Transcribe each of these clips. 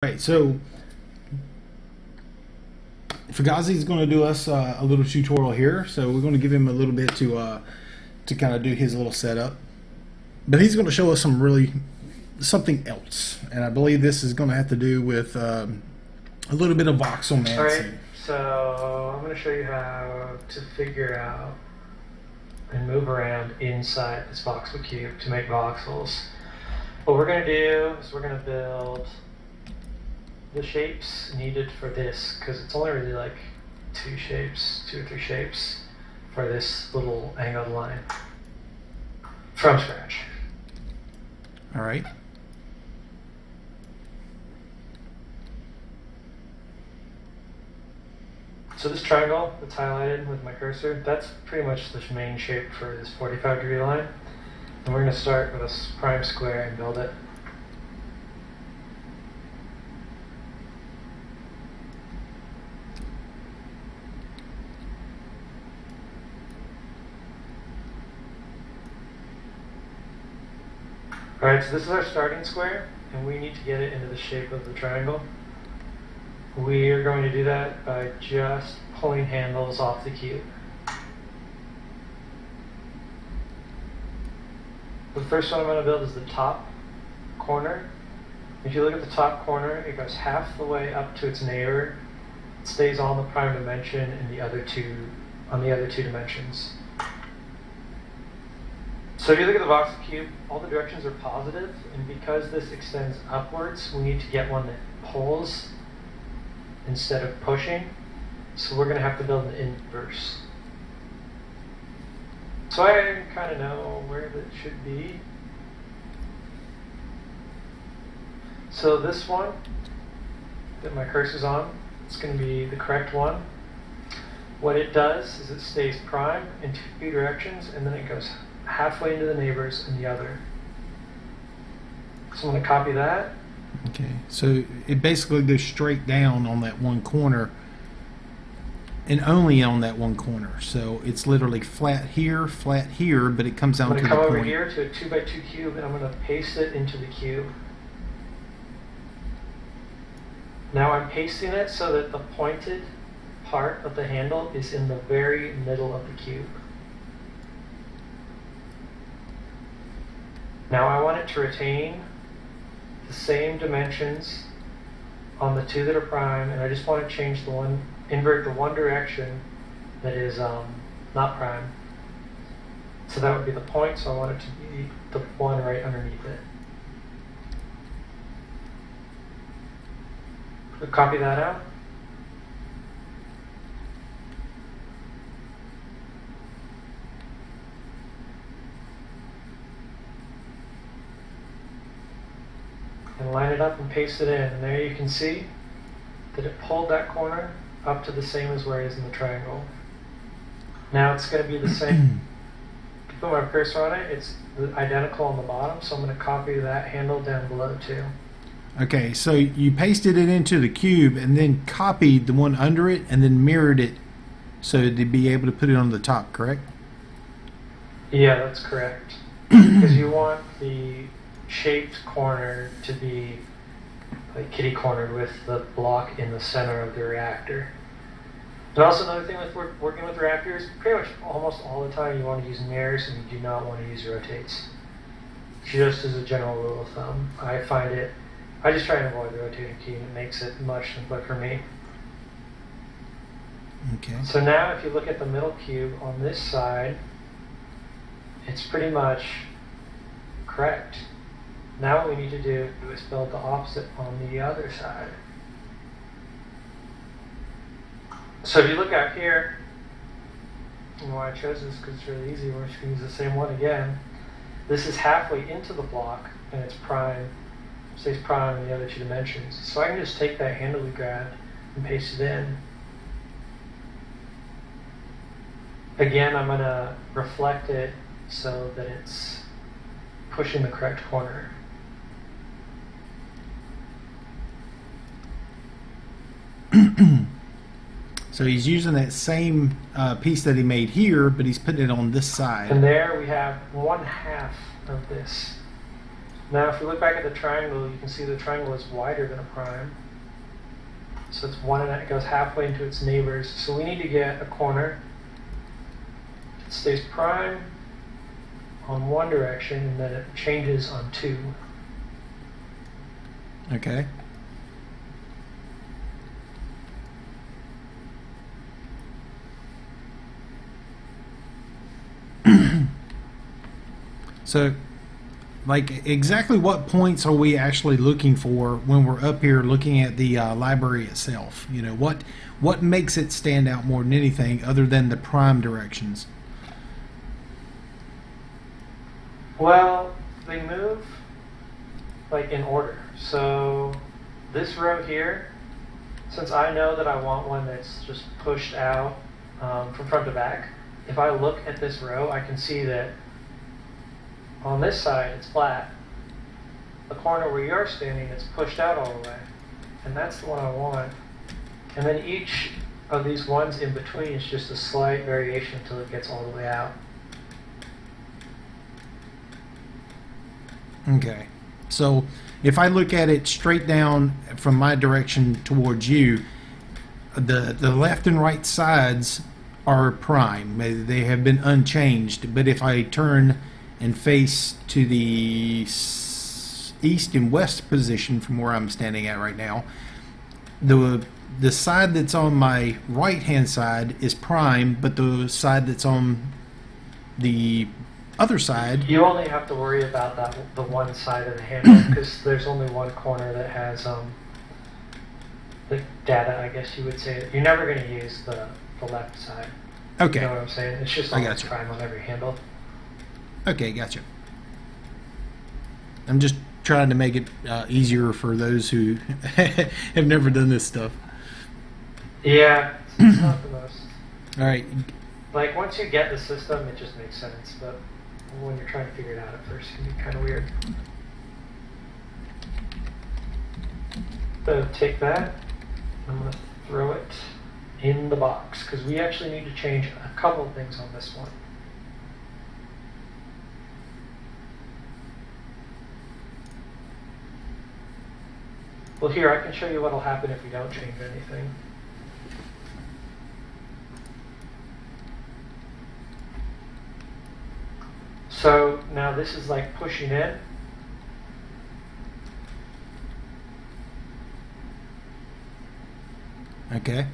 Right, so Fugazied is going to do us a little tutorial here. So we're going to give him a little bit to kind of do his little setup, but he's going to show us something else, and I believe this is going to have to do with a little bit of voxel massing. Alright, so I'm going to show you how to figure out and move around inside this voxel cube to make voxels. What we're going to do is we're going to build the shapes needed for this, because it's only really like two or three shapes for this little angled line from scratch. All right. So this triangle that's highlighted with my cursor, that's pretty much the main shape for this 45-degree line. And we're going to start with a prime square and build it. Alright, so this is our starting square, and we need to get it into the shape of the triangle. We are going to do that by just pulling handles off the cube. The first one I'm going to build is the top corner. If you look at the top corner, it goes half the way up to its neighbor. It stays on the prime dimension and on the other two dimensions. So if you look at the voxel cube, all the directions are positive, and because this extends upwards, we need to get one that pulls instead of pushing. So we're going to have to build an inverse. So I kind of know where that should be. So this one that my cursor's on, it's going to be the correct one. What it does is it stays prime in two directions, and then it goes halfway into the neighbors in the other. So I'm going to copy that. Okay, so it basically goes straight down on that one corner and only on that one corner. So it's literally flat here, but it comes down to the point. I'm going to come over here to a 2x2 cube, and I'm going to paste it into the cube. Now I'm pasting it so that the pointed part of the handle is in the very middle of the cube. Now I want it to retain the same dimensions on the two that are prime, and I just want to invert the one direction that is not prime. So that would be the point, so I want it to be the one right underneath it. We'll copy that out. And line it up and paste it in, and there you can see that it pulled that corner up to the same as where it is in the triangle. Now it's going to be the same. If you put my cursor on it, it's identical on the bottom, so I'm going to copy that handle down below too. Okay, so you pasted it into the cube and then copied the one under it and then mirrored it so to be able to put it on the top, correct? Yeah, that's correct. Because you want the shaped corner to be like kitty cornered with the block in the center of the reactor. And also another thing with working with reactors, pretty much almost all the time you want to use mirrors and you do not want to use rotates. Just as a general rule of thumb. I just try and avoid the rotating key, and it makes it much simpler for me. Okay. So now if you look at the middle cube on this side, it's pretty much correct. Now what we need to do is build the opposite on the other side. So if you look out here, and why I chose this because it's really easy, we're just going to use the same one again. This is halfway into the block, and it's prime, stays prime in the other two dimensions. So I can just take that handle we grabbed and paste it in. Again, I'm going to reflect it so that it's pushing the correct corner. So he's using that same piece that he made here, but he's putting it on this side. And there we have 1/2 of this. Now if we look back at the triangle, you can see the triangle is wider than a prime. So it's one and it goes halfway into its neighbors. So we need to get a corner that stays prime on one direction and then it changes on two. Okay. So, like, exactly what points are we actually looking for when we're up here looking at the library itself? You know, what makes it stand out more than anything other than the prime directions? Well, they move like in order. So this row here, since I know that I want one that's just pushed out from front to back, if I look at this row, I can see that on this side it's flat. The corner where you're standing, it's pushed out all the way. And that's the one I want. And then each of these ones in between is just a slight variation until it gets all the way out. Okay. So if I look at it straight down from my direction towards you, the left and right sides are prime. They have been unchanged. But if I turn and face to the east and west position from where I'm standing at right now, the side that's on my right hand side is prime, but the side that's on the other side, you only have to worry about that the one side of the handle because there's only one corner that has the data, I guess you would say. You're never going to use the left side. Okay. You know what I'm saying? It's just always prime on every handle. Okay, gotcha. I'm just trying to make it easier for those who have never done this stuff. Yeah, it's not the most. All right. Like, once you get the system, it just makes sense, but when you're trying to figure it out at first, it can be kind of weird. So take that, I'm going to throw it in the box, because we actually need to change a couple of things on this one. Well, here, I can show you what will happen if we don't change anything. So now this is like pushing in. Okay.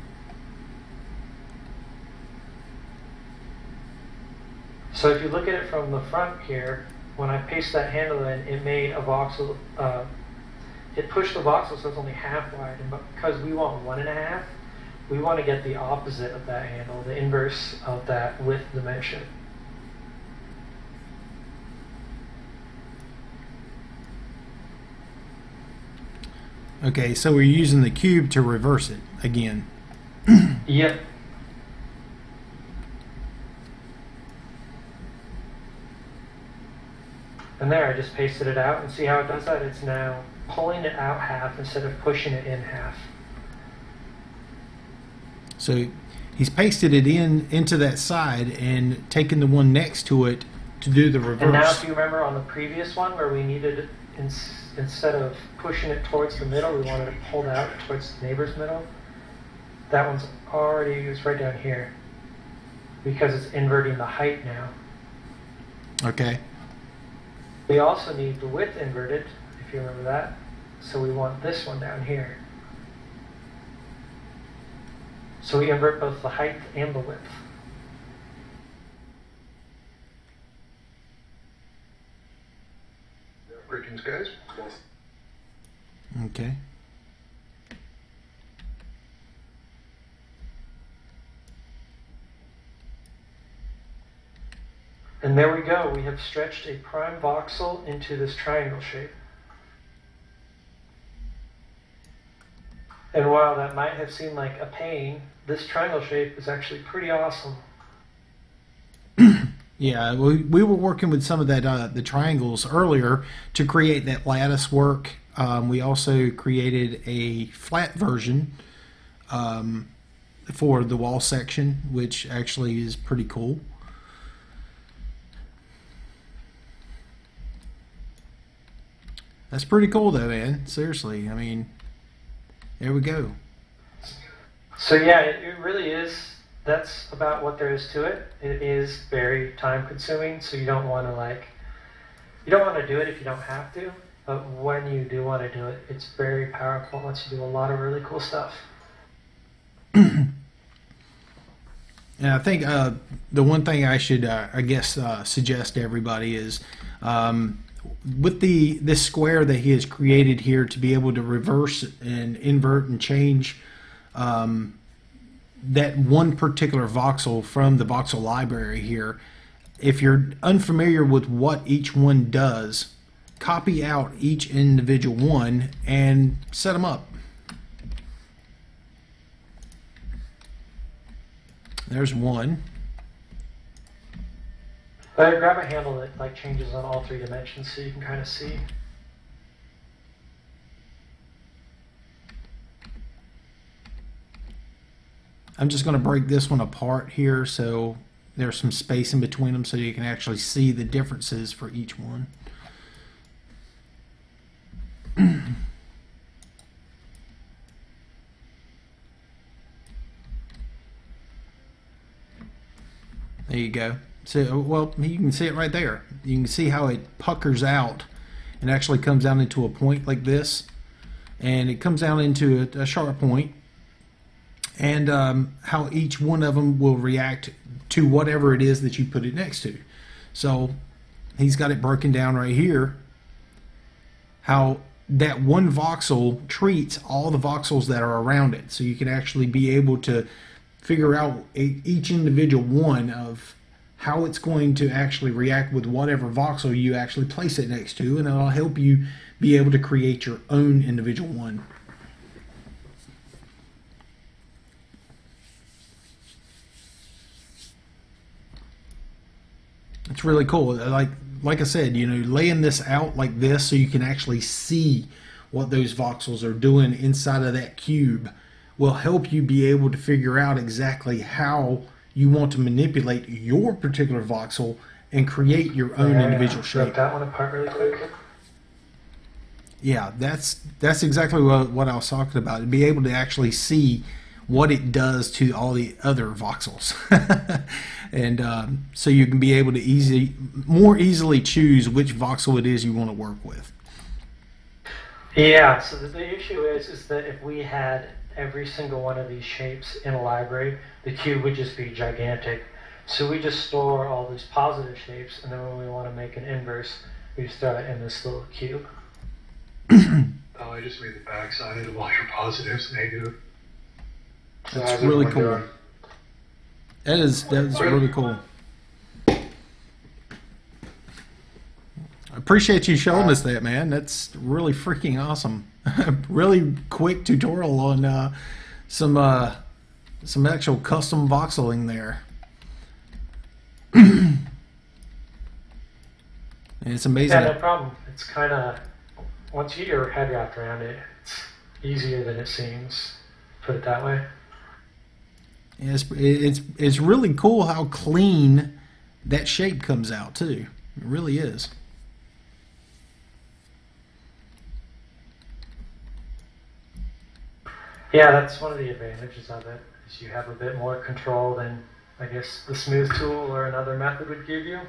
So if you look at it from the front here, when I paste that handle in, it made a voxel, it pushed the voxel so it's only half wide, and because we want 1.5, we want to get the opposite of that handle, the inverse of that width dimension. Okay, so we're using the cube to reverse it again. Yep. And there, I just pasted it out, and see how it does that? It's now pulling it out half instead of pushing it in half. So he's pasted it into that side and taken the one next to it to do the reverse. And now if you remember on the previous one where we needed, instead of pushing it towards the middle, we wanted it pulled out towards the neighbor's middle. That one's already used right down here because it's inverting the height now. Okay. We also need the width inverted, if you remember that. So we want this one down here. So we invert both the height and the width. Greetings, guys. Okay. And there we go. We have stretched a prime voxel into this triangle shape. And while that might have seemed like a pain, this triangle shape is actually pretty awesome. Yeah, we were working with some of that the triangles earlier to create that lattice work. We also created a flat version for the wall section, which actually is pretty cool. That's pretty cool though, man. Seriously, I mean, there we go. So yeah, it really is. That's about what there is to it. It is very time consuming, so you don't want to do it if you don't have to. But when you do want to do it, it's very powerful. It lets you do a lot of really cool stuff. And I think the one thing I should, I guess, suggest to everybody is with this square that he has created here to be able to reverse and invert and change that one particular voxel from the voxel library here. If you're unfamiliar with what each one does, copy out each individual one and set them up. There's one. Grab a handle that changes on all 3 dimensions so you can kind of see. I'm just going to break this one apart here so there's some space in between them so you can actually see the differences for each one. There you go. So, well, you can see it right there. You can see how it puckers out and actually comes down into a point like this. And it comes down into a sharp point. And how each one of them will react to whatever it is that you put it next to. So he's got it broken down right here. How that one voxel treats all the voxels that are around it. So you can actually be able to figure out each individual one of how it's going to actually react with whatever voxel you actually place it next to, and it'll help you be able to create your own individual one. It's really cool. Like I said, you know, laying this out like this so you can actually see what those voxels are doing inside of that cube will help you be able to figure out exactly how you want to manipulate your particular voxel and create your own individual shape. Rip that one apart really quick. Yeah, that's exactly what I was talking about. To be able to actually see what it does to all the other voxels. And so you can be able to more easily choose which voxel it is you want to work with. Yeah, so the issue is that if we had every single one of these shapes in a library, the cube would just be gigantic. So we just store all these positive shapes, and then when we want to make an inverse, we just throw it in this little cube. Oh, I just made the backside of all your positives negative. That's really cool. That's really cool. I appreciate you showing us that, man. That's really freaking awesome. Really quick tutorial on some actual custom voxeling there. And it's amazing. Yeah, no problem. It's kind of, once you get your head wrapped around it, it's easier than it seems. Put it that way. It's really cool how clean that shape comes out too. It really is. Yeah, that's one of the advantages of it, is you have a bit more control than, I guess, the smooth tool or another method would give you.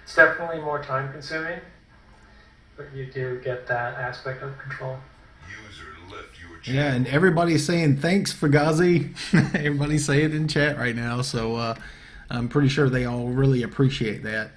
It's definitely more time consuming, but you do get that aspect of control. Yeah, and everybody's saying thanks, Fugazied. Everybody's saying it in chat right now, so I'm pretty sure they all really appreciate that.